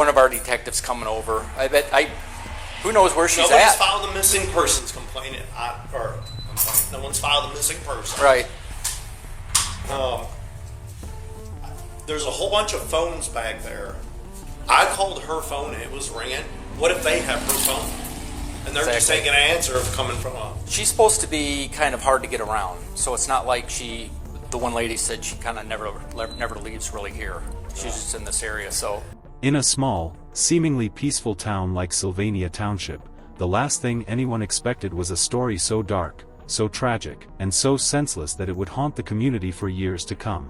One of our detectives coming over. Who knows where she's Nobody's at? filed a missing persons complaint, no one's filed a missing person. Right. There's a whole bunch of phones back there. I called her phone and it was ringing. What if they have her phone? And they're just taking an answer of coming from a... She's supposed to be kind of hard to get around, so it's not like the one lady said she kind of never leaves really here. She's just in this area, so... In a small, seemingly peaceful town like Sylvania Township, the last thing anyone expected was a story so dark, so tragic, and so senseless that it would haunt the community for years to come.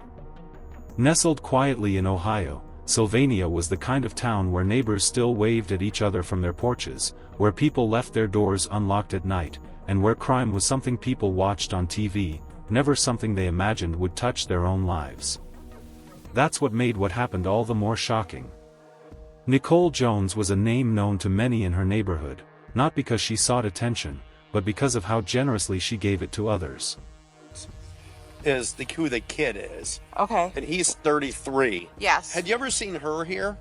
Nestled quietly in Ohio, Sylvania was the kind of town where neighbors still waved at each other from their porches, where people left their doors unlocked at night, and where crime was something people watched on TV, never something they imagined would touch their own lives. That's what made what happened all the more shocking. Nicole Jones was a name known to many in her neighborhood, not because she sought attention, but because of how generously she gave it to others. Is who the kid is. Okay. And he's 33. Yes. Had you ever seen her here?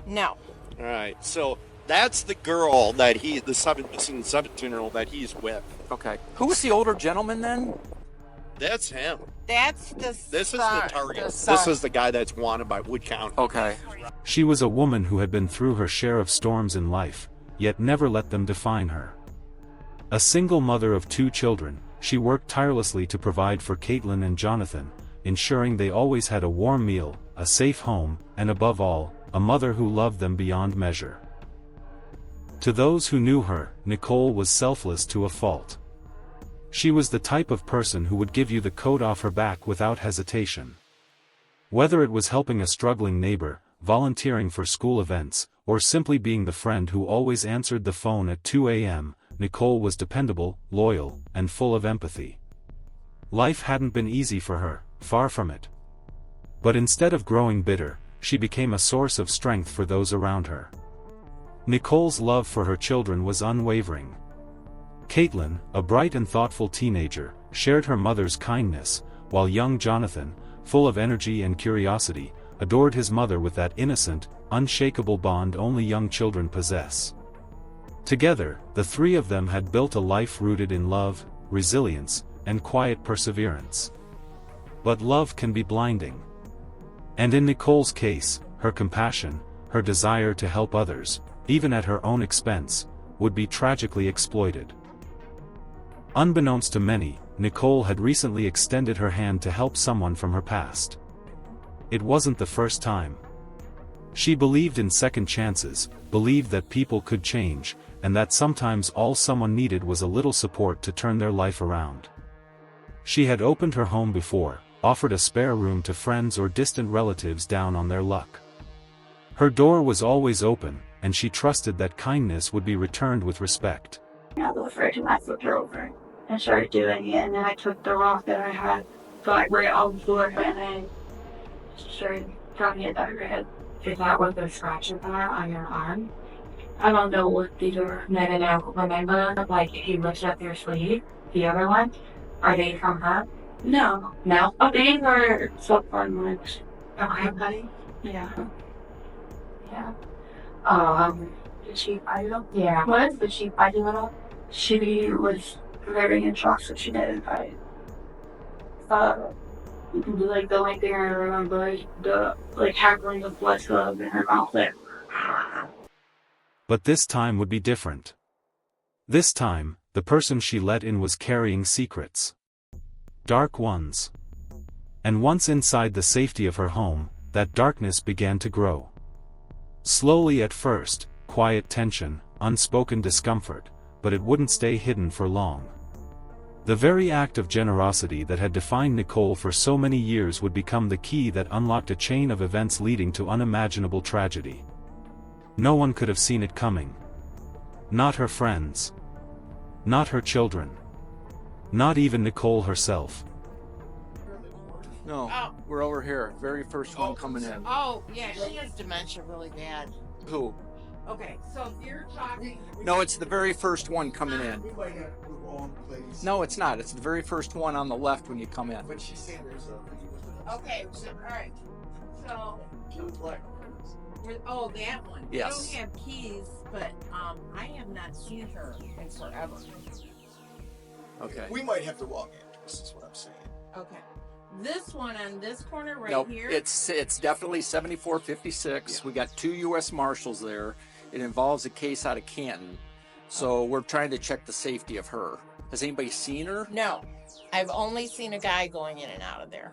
No. All right. So that's the girl that the 17-year-old that he's with. Okay. Who was the older gentleman then? That's him. That's the This is the target. This is the guy that's wanted by Wood County. Okay. She was a woman who had been through her share of storms in life, yet never let them define her. A single mother of 2 children, she worked tirelessly to provide for Caitlin and Jonathan, ensuring they always had a warm meal, a safe home, and above all, a mother who loved them beyond measure. To those who knew her, Nicole was selfless to a fault. She was the type of person who would give you the coat off her back without hesitation. Whether it was helping a struggling neighbor, volunteering for school events, or simply being the friend who always answered the phone at 2 a.m., Nicole was dependable, loyal, and full of empathy. Life hadn't been easy for her, far from it. But instead of growing bitter, she became a source of strength for those around her. Nicole's love for her children was unwavering. Caitlin, a bright and thoughtful teenager, shared her mother's kindness, while young Jonathan, full of energy and curiosity, adored his mother with that innocent, unshakable bond only young children possess. Together, the 3 of them had built a life rooted in love, resilience, and quiet perseverance. But love can be blinding. And in Nicole's case, her compassion, her desire to help others, even at her own expense, would be tragically exploited. Unbeknownst to many, Nicole had recently extended her hand to help someone from her past. It wasn't the first time. She believed in second chances, believed that people could change, and that sometimes all someone needed was a little support to turn their life around. She had opened her home before, offered a spare room to friends or distant relatives down on their luck. Her door was always open, and she trusted that kindness would be returned with respect. I was afraid and I flipped her over and started doing it, and then I took the rock that I had, got right off the floor, and then started dropping it down her head. Is that what the scratches are on your arm? I don't know what these are. No, remember, like, if you lift up your sleeve, the other one, are they from her? No. No? Oh, these are subpart ones. Okay, buddy. Yeah. Yeah. Did she bite them? Yeah. What? Did she bite you at all? She was very in shock, so she didn't bite. Like the only thing I remember is the hackling the blood club in her mouth there. But this time would be different. This time, the person she let in was carrying secrets. Dark ones. And once inside the safety of her home, that darkness began to grow. Slowly at first, quiet tension, unspoken discomfort, but it wouldn't stay hidden for long. The very act of generosity that had defined Nicole for so many years would become the key that unlocked a chain of events leading to unimaginable tragedy. No one could have seen it coming. Not her friends. Not her children. Not even Nicole herself. No, we're over here. Very first one coming in. Oh, yeah, she has dementia really bad. Who? Okay, so if you're talking... No, it's the very first one coming in. No, it's not. It's the very first one on the left when you come in. Okay, so, all right. So... Oh, that one. Yes. We don't have keys, but I have not seen her in forever. Okay. We might have the wrong address, is what I'm saying. Okay. This one on this corner right Nope, here. it's definitely 7456. Yeah. We got 2 U.S. Marshals there. It involves a case out of Canton, so we're trying to check the safety of her. Has anybody seen her? No, I've only seen a guy going in and out of there.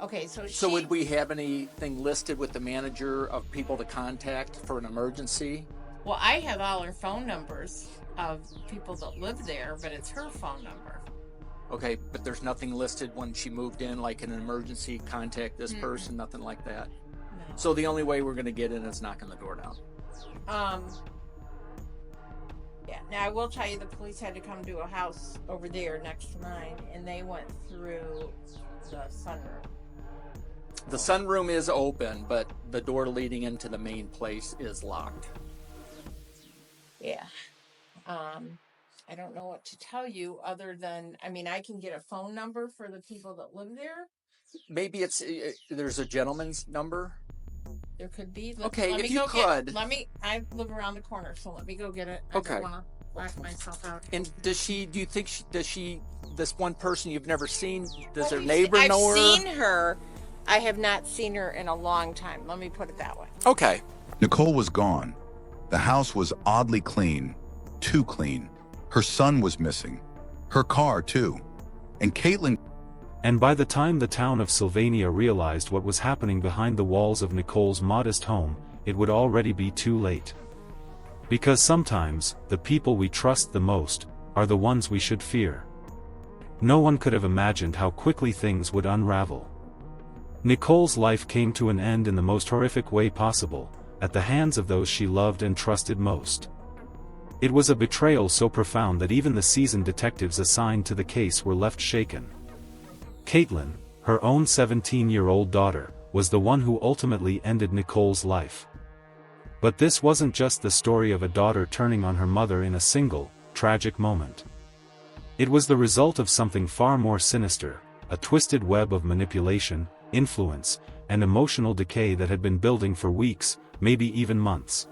Okay, so So would we have anything listed with the manager of people to contact for an emergency? Well, I have all her phone numbers of people that live there, but it's her phone number. Okay, but there's nothing listed when she moved in, like an emergency, contact this person, nothing like that. No. So the only way we're going to get in is knocking the door down. Yeah. Now I will tell you, the police had to come to a house over there next to mine, and they went through the sunroom. The sunroom is open, but the door leading into the main place is locked. Yeah. I don't know what to tell you other than, I mean, I can get a phone number for the people that live there. Maybe it's there's a gentleman's number. There could be. Okay, let if me you go could. I live around the corner, so let me go get it. I Okay. don't want to lock myself out. And do you think this one person you've never seen, does her Well, neighbor know her? I've seen her. I have not seen her in a long time. Let me put it that way. Okay. Nicole was gone. The house was oddly clean, too clean. Her son was missing. Her car, too. And Caitlin... And by the time the town of Sylvania realized what was happening behind the walls of Nicole's modest home, it would already be too late. Because sometimes, the people we trust the most, are the ones we should fear. No one could have imagined how quickly things would unravel. Nicole's life came to an end in the most horrific way possible, at the hands of those she loved and trusted most. It was a betrayal so profound that even the seasoned detectives assigned to the case were left shaken. Caitlin, her own 17-year-old daughter, was the one who ultimately ended Nicole's life. But this wasn't just the story of a daughter turning on her mother in a single, tragic moment. It was the result of something far more sinister, a twisted web of manipulation, influence, and emotional decay that had been building for weeks, maybe even months.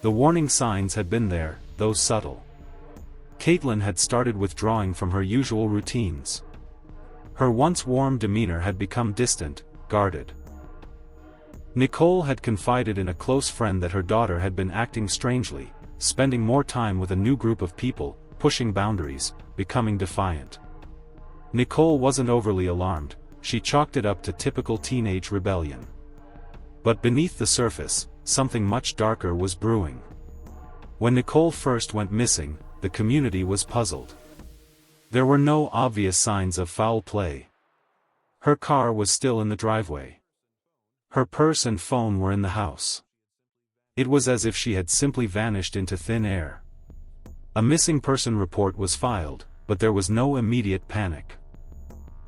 The warning signs had been there, though subtle. Caitlin had started withdrawing from her usual routines. Her once warm demeanor had become distant, guarded. Nicole had confided in a close friend that her daughter had been acting strangely, spending more time with a new group of people, pushing boundaries, becoming defiant. Nicole wasn't overly alarmed, she chalked it up to typical teenage rebellion. But beneath the surface, something much darker was brewing. When Nicole first went missing, the community was puzzled. There were no obvious signs of foul play. Her car was still in the driveway. Her purse and phone were in the house. It was as if she had simply vanished into thin air. A missing person report was filed, but there was no immediate panic.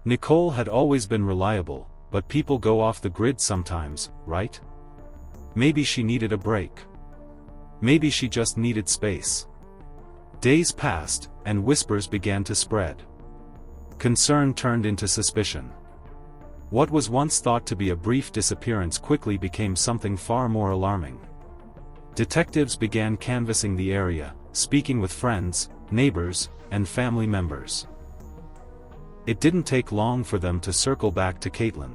Nicole had always been reliable, but people go off the grid sometimes, right? Maybe she needed a break. Maybe she just needed space. Days passed, and whispers began to spread. Concern turned into suspicion. What was once thought to be a brief disappearance quickly became something far more alarming. Detectives began canvassing the area, speaking with friends, neighbors, and family members. It didn't take long for them to circle back to Caitlin.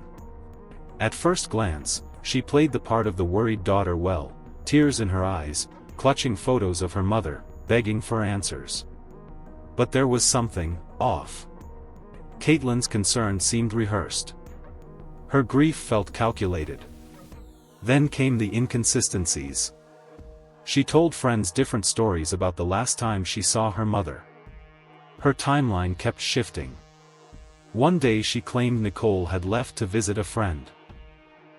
At first glance, she played the part of the worried daughter well, tears in her eyes, clutching photos of her mother, begging for answers. But there was something off. Caitlin's concern seemed rehearsed. Her grief felt calculated. Then came the inconsistencies. She told friends different stories about the last time she saw her mother. Her timeline kept shifting. One day she claimed Nicole had left to visit a friend.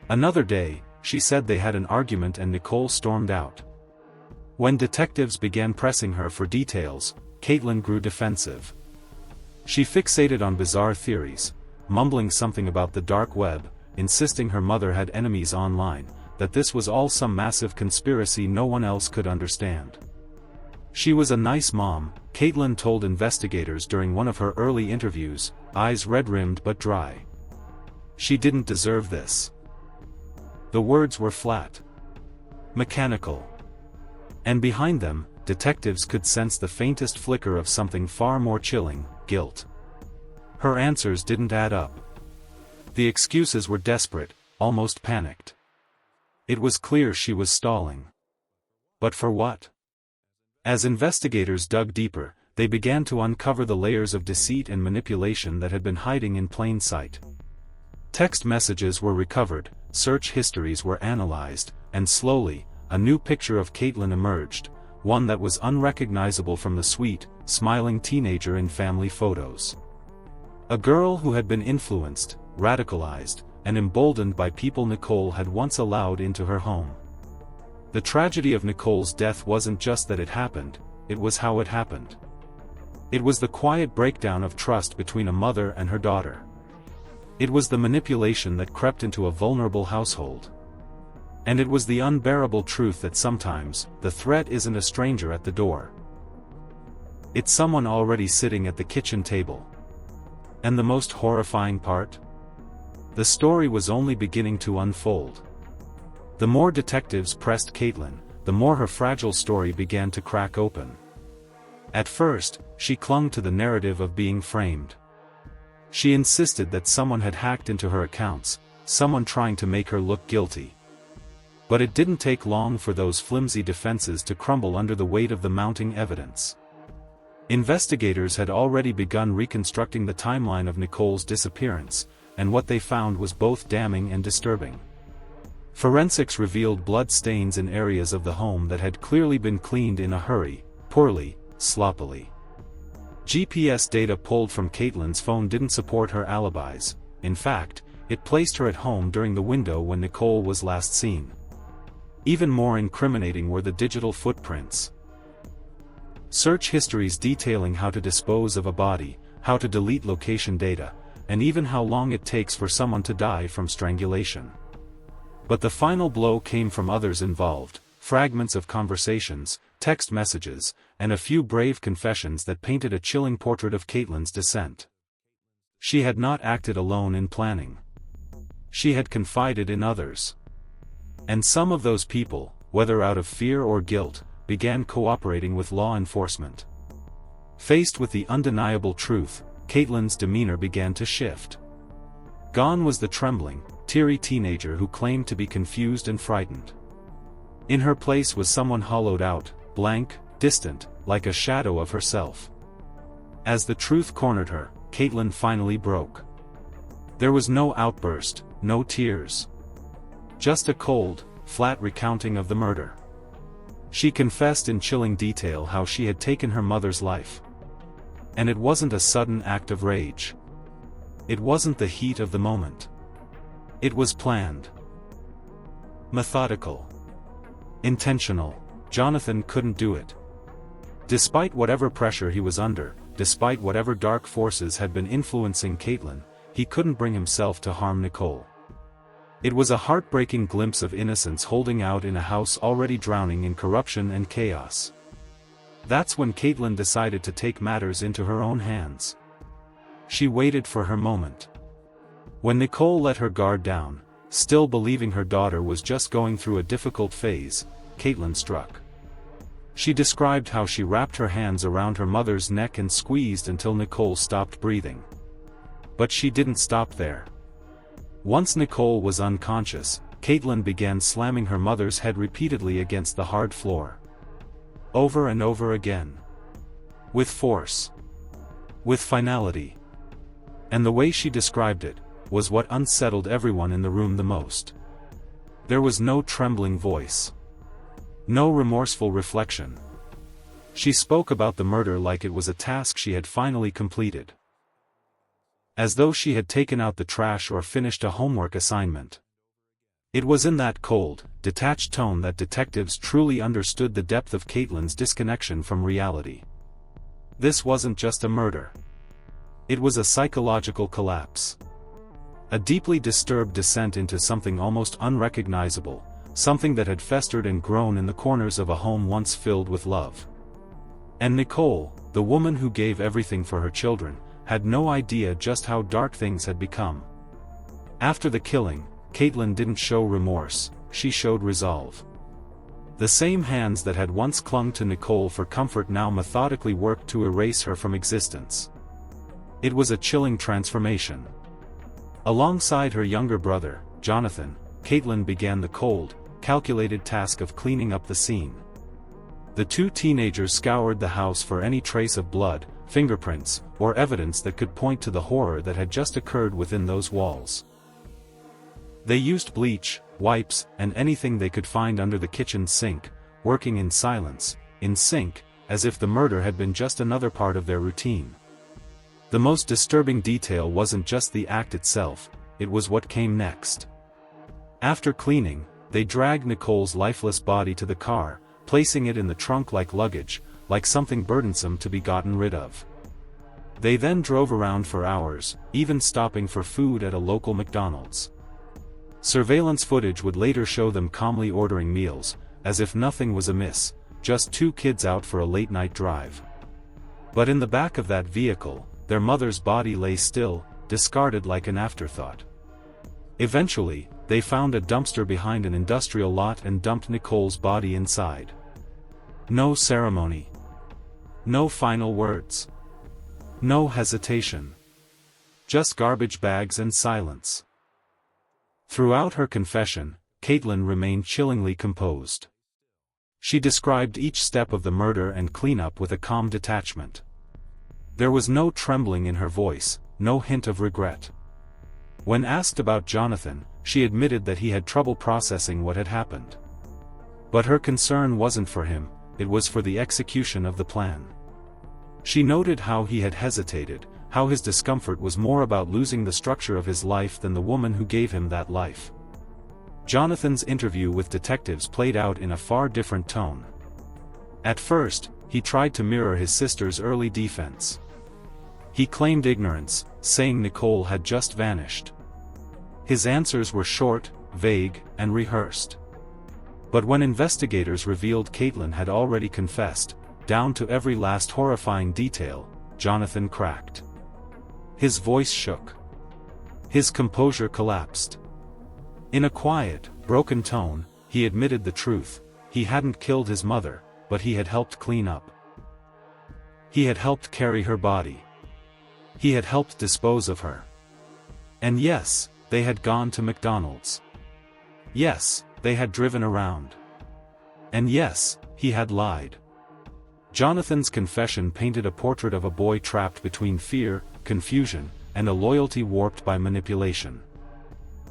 Another day, she said they had an argument and Nicole stormed out. When detectives began pressing her for details, Caitlin grew defensive. She fixated on bizarre theories, mumbling something about the dark web, insisting her mother had enemies online, that this was all some massive conspiracy no one else could understand. She was a nice mom, Caitlin told investigators during one of her early interviews, eyes red-rimmed but dry. She didn't deserve this. The words were flat, mechanical. And behind them, detectives could sense the faintest flicker of something far more chilling: guilt. Her answers didn't add up. The excuses were desperate, almost panicked. It was clear she was stalling. But for what? As investigators dug deeper, they began to uncover the layers of deceit and manipulation that had been hiding in plain sight. Text messages were recovered, search histories were analyzed, and slowly, a new picture of Caitlin emerged, one that was unrecognizable from the sweet, smiling teenager in family photos. A girl who had been influenced, radicalized, and emboldened by people Nicole had once allowed into her home. The tragedy of Nicole's death wasn't just that it happened, it was how it happened. It was the quiet breakdown of trust between a mother and her daughter. It was the manipulation that crept into a vulnerable household. And it was the unbearable truth that sometimes, the threat isn't a stranger at the door. It's someone already sitting at the kitchen table. And the most horrifying part? The story was only beginning to unfold. The more detectives pressed Caitlin, the more her fragile story began to crack open. At first, she clung to the narrative of being framed. She insisted that someone had hacked into her accounts, someone trying to make her look guilty. But it didn't take long for those flimsy defenses to crumble under the weight of the mounting evidence. Investigators had already begun reconstructing the timeline of Nicole's disappearance, and what they found was both damning and disturbing. Forensics revealed blood stains in areas of the home that had clearly been cleaned in a hurry, poorly, sloppily. GPS data pulled from Caitlin's phone didn't support her alibis. In fact, it placed her at home during the window when Nicole was last seen. Even more incriminating were the digital footprints. Search histories detailing how to dispose of a body, how to delete location data, and even how long it takes for someone to die from strangulation. But the final blow came from others involved: fragments of conversations, text messages, and a few brave confessions that painted a chilling portrait of Caitlin's descent. She had not acted alone in planning. She had confided in others. And some of those people, whether out of fear or guilt, began cooperating with law enforcement. Faced with the undeniable truth, Caitlin's demeanor began to shift. Gone was the trembling, teary teenager who claimed to be confused and frightened. In her place was someone hollowed out, blank, distant, like a shadow of herself. As the truth cornered her, Caitlin finally broke. There was no outburst, no tears. Just a cold, flat recounting of the murder. She confessed in chilling detail how she had taken her mother's life. And it wasn't a sudden act of rage. It wasn't the heat of the moment. It was planned. Methodical. Intentional. Jonathan couldn't do it. Despite whatever pressure he was under, despite whatever dark forces had been influencing Caitlin, he couldn't bring himself to harm Nicole. It was a heartbreaking glimpse of innocence holding out in a house already drowning in corruption and chaos. That's when Caitlin decided to take matters into her own hands. She waited for her moment. When Nicole let her guard down, still believing her daughter was just going through a difficult phase, Caitlin struck. She described how she wrapped her hands around her mother's neck and squeezed until Nicole stopped breathing. But she didn't stop there. Once Nicole was unconscious, Caitlin began slamming her mother's head repeatedly against the hard floor. Over and over again. With force. With finality. And the way she described it was what unsettled everyone in the room the most. There was no trembling voice. No remorseful reflection. She spoke about the murder like it was a task she had finally completed. As though she had taken out the trash or finished a homework assignment. It was in that cold, detached tone that detectives truly understood the depth of Caitlin's disconnection from reality. This wasn't just a murder. It was a psychological collapse. A deeply disturbed descent into something almost unrecognizable, something that had festered and grown in the corners of a home once filled with love. And Nicole, the woman who gave everything for her children, had no idea just how dark things had become. After the killing, Caitlin didn't show remorse, she showed resolve. The same hands that had once clung to Nicole for comfort now methodically worked to erase her from existence. It was a chilling transformation. Alongside her younger brother, Jonathan, Caitlin began the cold, calculated task of cleaning up the scene. The two teenagers scoured the house for any trace of blood, fingerprints, or evidence that could point to the horror that had just occurred within those walls. They used bleach, wipes, and anything they could find under the kitchen sink, working in silence, in sync, as if the murder had been just another part of their routine. The most disturbing detail wasn't just the act itself, it was what came next. After cleaning, they dragged Nicole's lifeless body to the car, placing it in the trunk like luggage, like something burdensome to be gotten rid of. They then drove around for hours, even stopping for food at a local McDonald's. Surveillance footage would later show them calmly ordering meals, as if nothing was amiss, just two kids out for a late-night drive. But in the back of that vehicle, their mother's body lay still, discarded like an afterthought. Eventually, they found a dumpster behind an industrial lot and dumped Nicole's body inside. No ceremony. No final words. No hesitation. Just garbage bags and silence. Throughout her confession, Caitlin remained chillingly composed. She described each step of the murder and cleanup with a calm detachment. There was no trembling in her voice, no hint of regret. When asked about Jonathan, she admitted that he had trouble processing what had happened. But her concern wasn't for him, it was for the execution of the plan. She noted how he had hesitated, how his discomfort was more about losing the structure of his life than the woman who gave him that life. Jonathan's interview with detectives played out in a far different tone. At first, he tried to mirror his sister's early defense. He claimed ignorance, saying Nicole had just vanished. His answers were short, vague, and rehearsed. But when investigators revealed Caitlin had already confessed, down to every last horrifying detail, Jonathan cracked. His voice shook. His composure collapsed. In a quiet, broken tone, he admitted the truth: he hadn't killed his mother, but he had helped clean up. He had helped carry her body. He had helped dispose of her. And yes, they had gone to McDonald's. Yes, they had driven around. And yes, he had lied. Jonathan's confession painted a portrait of a boy trapped between fear, confusion, and a loyalty warped by manipulation.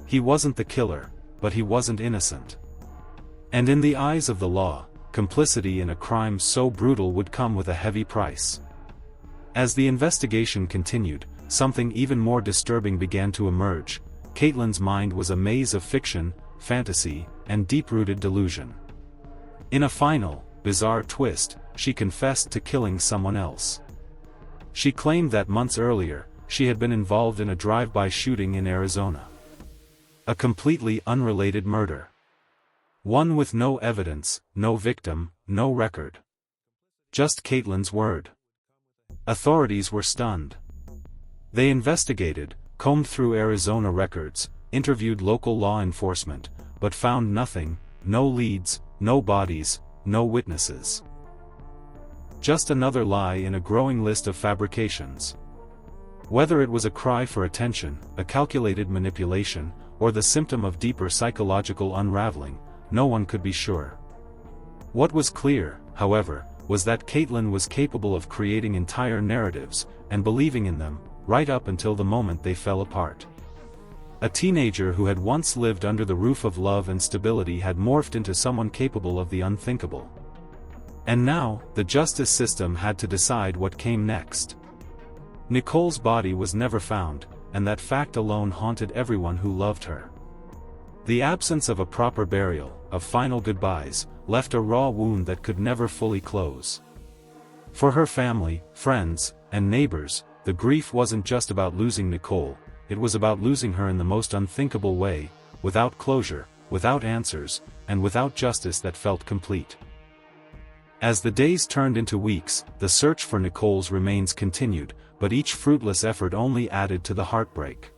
He wasn't the killer, but he wasn't innocent. And in the eyes of the law, complicity in a crime so brutal would come with a heavy price. As the investigation continued, something even more disturbing began to emerge. Caitlin's mind was a maze of fiction, fantasy, and deep-rooted delusion. In a final, bizarre twist, she confessed to killing someone else. She claimed that months earlier, she had been involved in a drive-by shooting in Arizona. A completely unrelated murder. One with no evidence, no victim, no record. Just Caitlin's word. Authorities were stunned. They investigated, combed through Arizona records, interviewed local law enforcement, but found nothing, no leads, no bodies, no witnesses. Just another lie in a growing list of fabrications. Whether it was a cry for attention, a calculated manipulation, or the symptom of deeper psychological unraveling, no one could be sure. What was clear, however, was that Caitlin was capable of creating entire narratives, and believing in them, right up until the moment they fell apart. A teenager who had once lived under the roof of love and stability had morphed into someone capable of the unthinkable. And now, the justice system had to decide what came next. Nicole's body was never found, and that fact alone haunted everyone who loved her. The absence of a proper burial, of final goodbyes, left a raw wound that could never fully close. For her family, friends, and neighbors, the grief wasn't just about losing Nicole, it was about losing her in the most unthinkable way, without closure, without answers, and without justice that felt complete. As the days turned into weeks, the search for Nicole's remains continued, but each fruitless effort only added to the heartbreak.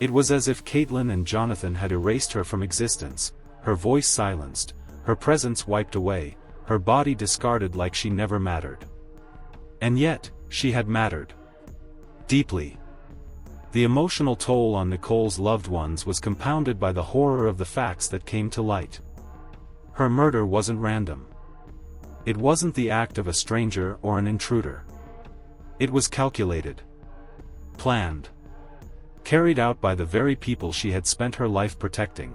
It was as if Caitlin and Jonathan had erased her from existence, her voice silenced, her presence wiped away, her body discarded like she never mattered. And yet, she had mattered. Deeply. The emotional toll on Nicole's loved ones was compounded by the horror of the facts that came to light. Her murder wasn't random. It wasn't the act of a stranger or an intruder. It was calculated. Planned. Carried out by the very people she had spent her life protecting.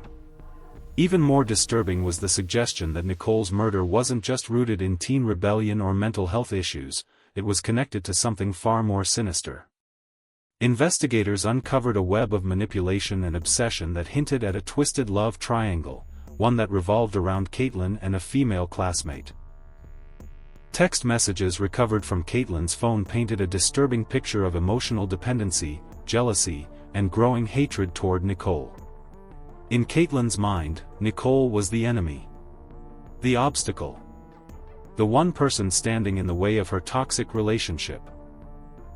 Even more disturbing was the suggestion that Nicole's murder wasn't just rooted in teen rebellion or mental health issues, it was connected to something far more sinister. Investigators uncovered a web of manipulation and obsession that hinted at a twisted love triangle, one that revolved around Caitlin and a female classmate. Text messages recovered from Caitlin's phone painted a disturbing picture of emotional dependency, jealousy, and growing hatred toward Nicole. In Caitlin's mind, Nicole was the enemy. The obstacle. The one person standing in the way of her toxic relationship.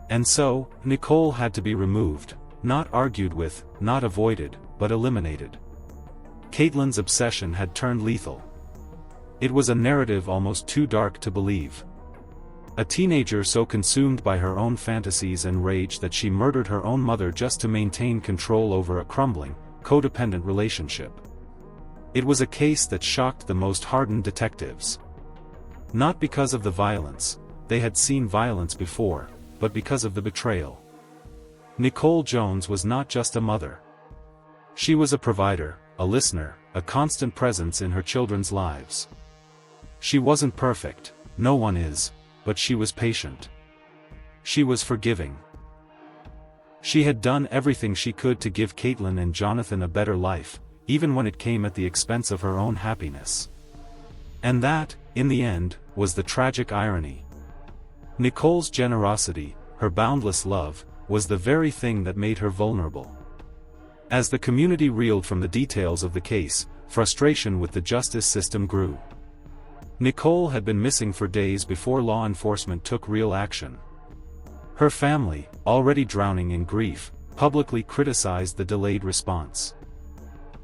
And so, Nicole had to be removed, not argued with, not avoided, but eliminated. Caitlin's obsession had turned lethal. It was a narrative almost too dark to believe. A teenager so consumed by her own fantasies and rage that she murdered her own mother just to maintain control over a crumbling, codependent relationship. It was a case that shocked the most hardened detectives. Not because of the violence, they had seen violence before, but because of the betrayal. Nicole Jones was not just a mother. She was a provider, a listener, a constant presence in her children's lives. She wasn't perfect, no one is, but she was patient. She was forgiving. She had done everything she could to give Caitlin and Jonathan a better life, even when it came at the expense of her own happiness. And that, in the end, was the tragic irony. Nicole's generosity, her boundless love, was the very thing that made her vulnerable. As the community reeled from the details of the case, frustration with the justice system grew. Nicole had been missing for days before law enforcement took real action. Her family, already drowning in grief, publicly criticized the delayed response.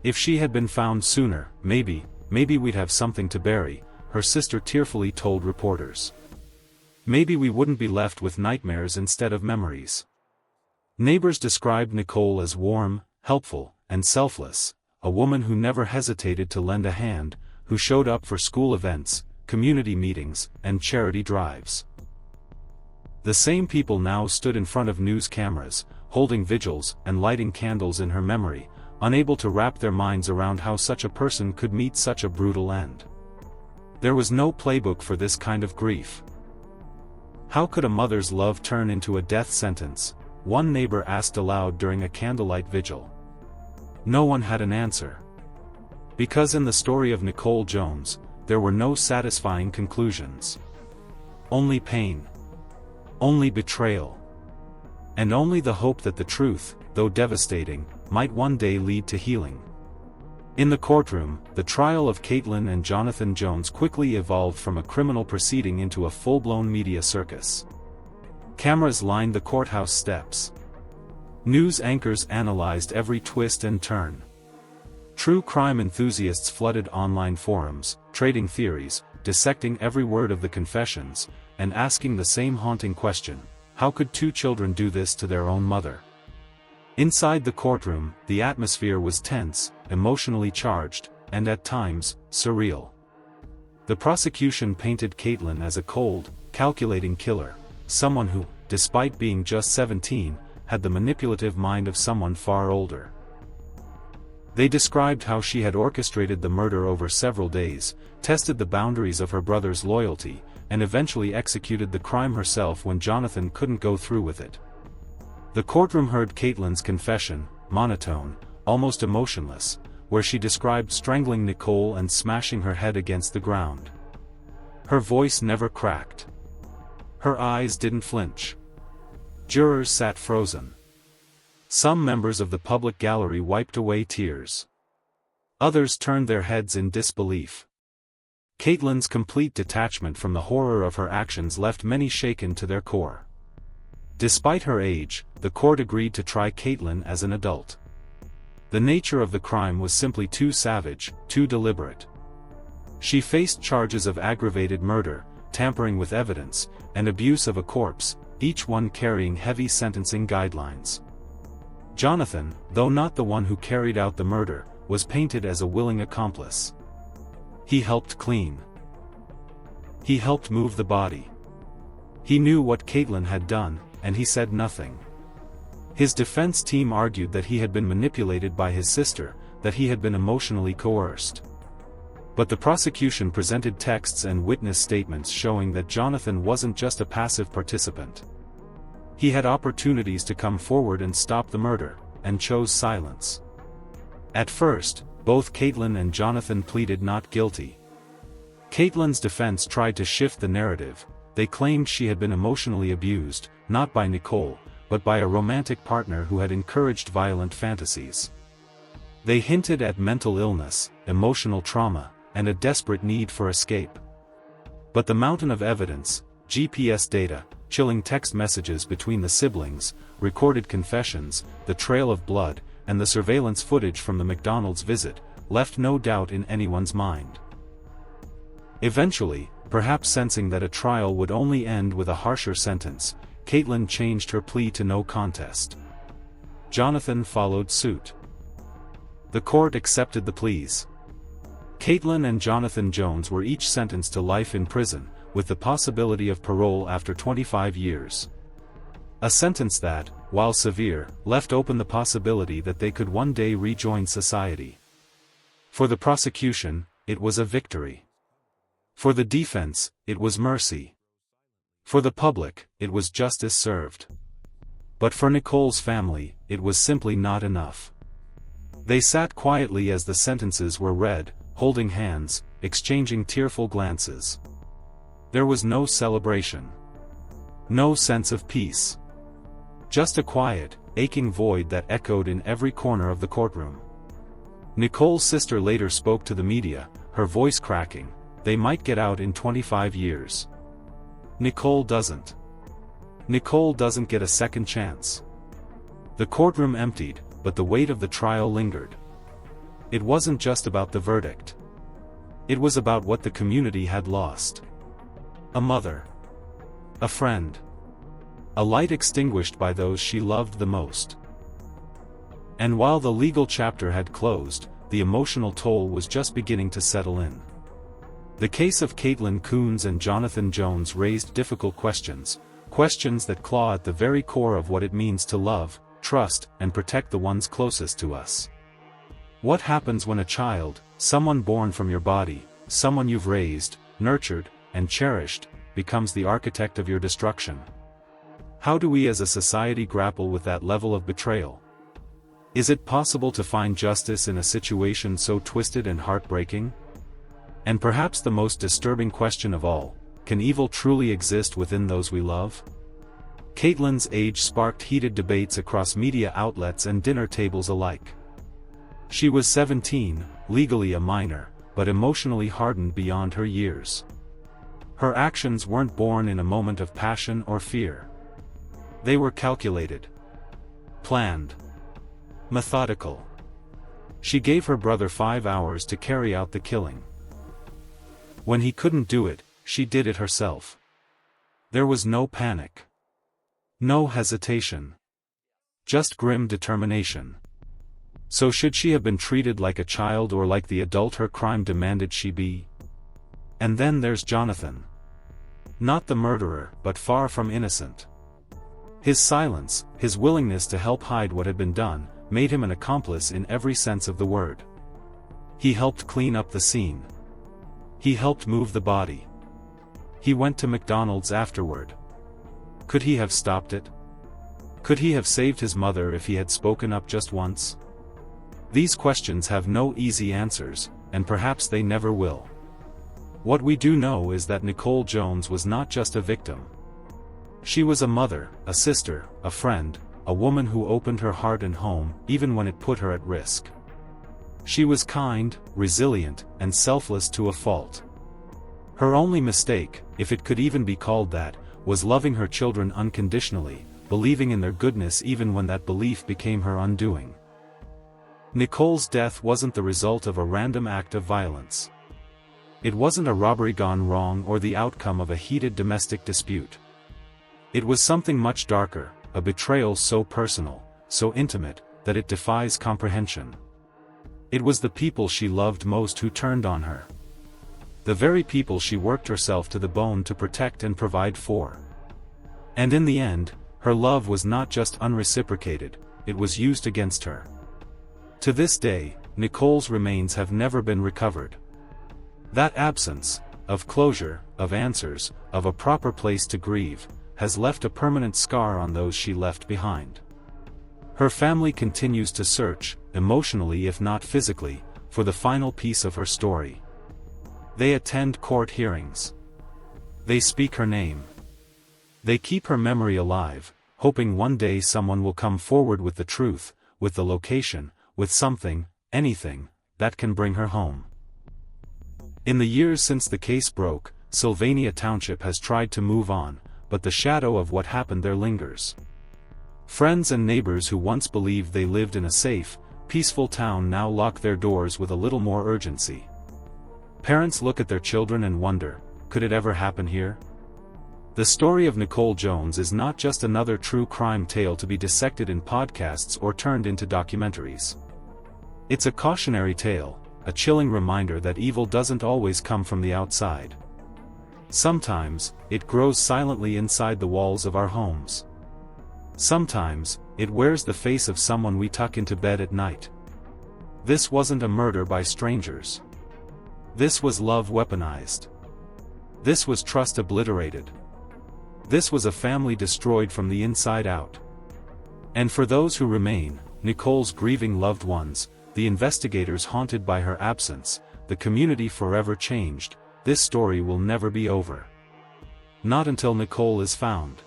If she had been found sooner, maybe we'd have something to bury, her sister tearfully told reporters. Maybe we wouldn't be left with nightmares instead of memories. Neighbors described Nicole as warm, helpful, and selfless, a woman who never hesitated to lend a hand, who showed up for school events, community meetings, and charity drives. The same people now stood in front of news cameras, holding vigils and lighting candles in her memory, unable to wrap their minds around how such a person could meet such a brutal end. There was no playbook for this kind of grief. How could a mother's love turn into a death sentence? One neighbor asked aloud during a candlelight vigil. No one had an answer. Because in the story of Nicole Jones, there were no satisfying conclusions. Only pain. Only betrayal. And only the hope that the truth, though devastating, might one day lead to healing. In the courtroom, the trial of Caitlin and Jonathan Jones quickly evolved from a criminal proceeding into a full-blown media circus. Cameras lined the courthouse steps. News anchors analyzed every twist and turn. True crime enthusiasts flooded online forums, trading theories, dissecting every word of the confessions, and asking the same haunting question: how could two children do this to their own mother? Inside the courtroom, the atmosphere was tense, emotionally charged, and at times, surreal. The prosecution painted Caitlin as a cold, calculating killer, someone who, despite being just 17, had the manipulative mind of someone far older. They described how she had orchestrated the murder over several days, tested the boundaries of her brother's loyalty, and eventually executed the crime herself when Jonathan couldn't go through with it. The courtroom heard Caitlin's confession, monotone, almost emotionless, where she described strangling Nicole and smashing her head against the ground. Her voice never cracked. Her eyes didn't flinch. Jurors sat frozen. Some members of the public gallery wiped away tears. Others turned their heads in disbelief. Caitlin's complete detachment from the horror of her actions left many shaken to their core. Despite her age, the court agreed to try Caitlin as an adult. The nature of the crime was simply too savage, too deliberate. She faced charges of aggravated murder, tampering with evidence, and abuse of a corpse, each one carrying heavy sentencing guidelines. Jonathan, though not the one who carried out the murder, was painted as a willing accomplice. He helped clean. He helped move the body. He knew what Caitlin had done, and he said nothing. His defense team argued that he had been manipulated by his sister, that he had been emotionally coerced. But the prosecution presented texts and witness statements showing that Jonathan wasn't just a passive participant. He had opportunities to come forward and stop the murder, and chose silence. At first, both Caitlin and Jonathan pleaded not guilty. Caitlin's defense tried to shift the narrative. They claimed she had been emotionally abused, not by Nicole, but by a romantic partner who had encouraged violent fantasies. They hinted at mental illness, emotional trauma, and a desperate need for escape. But the mountain of evidence, GPS data, chilling text messages between the siblings, recorded confessions, the trail of blood, and the surveillance footage from the McDonald's visit, left no doubt in anyone's mind. Eventually, perhaps sensing that a trial would only end with a harsher sentence, Caitlin changed her plea to no contest. Jonathan followed suit. The court accepted the pleas. Caitlin and Jonathan Jones were each sentenced to life in prison, with the possibility of parole after 25 years. A sentence that, while severe, left open the possibility that they could one day rejoin society. For the prosecution, it was a victory. For the defense, it was mercy. For the public, it was justice served. But for Nicole's family, it was simply not enough. They sat quietly as the sentences were read, holding hands, exchanging tearful glances. There was no celebration. No sense of peace. Just a quiet, aching void that echoed in every corner of the courtroom. Nicole's sister later spoke to the media, her voice cracking. They might get out in 25 years. Nicole doesn't. Nicole doesn't get a second chance. The courtroom emptied, but the weight of the trial lingered. It wasn't just about the verdict. It was about what the community had lost. A mother. A friend. A light extinguished by those she loved the most. And while the legal chapter had closed, the emotional toll was just beginning to settle in. The case of Caitlin Coons and Jonathan Jones raised difficult questions, questions that claw at the very core of what it means to love, trust, and protect the ones closest to us. What happens when a child, someone born from your body, someone you've raised, nurtured, and cherished, becomes the architect of your destruction? How do we as a society grapple with that level of betrayal? Is it possible to find justice in a situation so twisted and heartbreaking? And perhaps the most disturbing question of all, can evil truly exist within those we love? Caitlin's age sparked heated debates across media outlets and dinner tables alike. She was 17, legally a minor, but emotionally hardened beyond her years. Her actions weren't born in a moment of passion or fear. They were calculated, planned, methodical. She gave her brother 5 hours to carry out the killing. When he couldn't do it, she did it herself. There was no panic. No hesitation. Just grim determination. So should she have been treated like a child or like the adult her crime demanded she be? And then there's Jonathan. Not the murderer, but far from innocent. His silence, his willingness to help hide what had been done, made him an accomplice in every sense of the word. He helped clean up the scene. He helped move the body. He went to McDonald's afterward. Could he have stopped it? Could he have saved his mother if he had spoken up just once? These questions have no easy answers, and perhaps they never will. What we do know is that Nicole Jones was not just a victim. She was a mother, a sister, a friend, a woman who opened her heart and home, even when it put her at risk. She was kind, resilient, and selfless to a fault. Her only mistake, if it could even be called that, was loving her children unconditionally, believing in their goodness even when that belief became her undoing. Nicole's death wasn't the result of a random act of violence. It wasn't a robbery gone wrong or the outcome of a heated domestic dispute. It was something much darker, a betrayal so personal, so intimate, that it defies comprehension. It was the people she loved most who turned on her. The very people she worked herself to the bone to protect and provide for. And in the end, her love was not just unreciprocated, it was used against her. To this day, Nicole's remains have never been recovered. That absence, of closure, of answers, of a proper place to grieve, has left a permanent scar on those she left behind. Her family continues to search, emotionally if not physically, for the final piece of her story. They attend court hearings. They speak her name. They keep her memory alive, hoping one day someone will come forward with the truth, with the location, with something, anything, that can bring her home. In the years since the case broke, Sylvania Township has tried to move on, but the shadow of what happened there lingers. Friends and neighbors who once believed they lived in a safe, peaceful town now lock their doors with a little more urgency. Parents look at their children and wonder, could it ever happen here? The story of Nicole Jones is not just another true crime tale to be dissected in podcasts or turned into documentaries. It's a cautionary tale, a chilling reminder that evil doesn't always come from the outside. Sometimes, it grows silently inside the walls of our homes. Sometimes, it wears the face of someone we tuck into bed at night. This wasn't a murder by strangers. This was love weaponized. This was trust obliterated. This was a family destroyed from the inside out. And for those who remain, Nicole's grieving loved ones, the investigators haunted by her absence, the community forever changed, this story will never be over. Not until Nicole is found.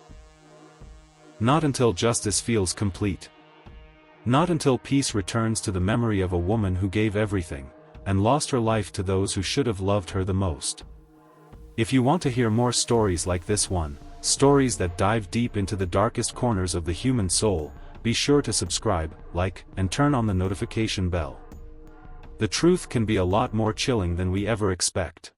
Not until justice feels complete. Not until peace returns to the memory of a woman who gave everything, and lost her life to those who should have loved her the most. If you want to hear more stories like this one, stories that dive deep into the darkest corners of the human soul, be sure to subscribe, like, and turn on the notification bell. The truth can be a lot more chilling than we ever expect.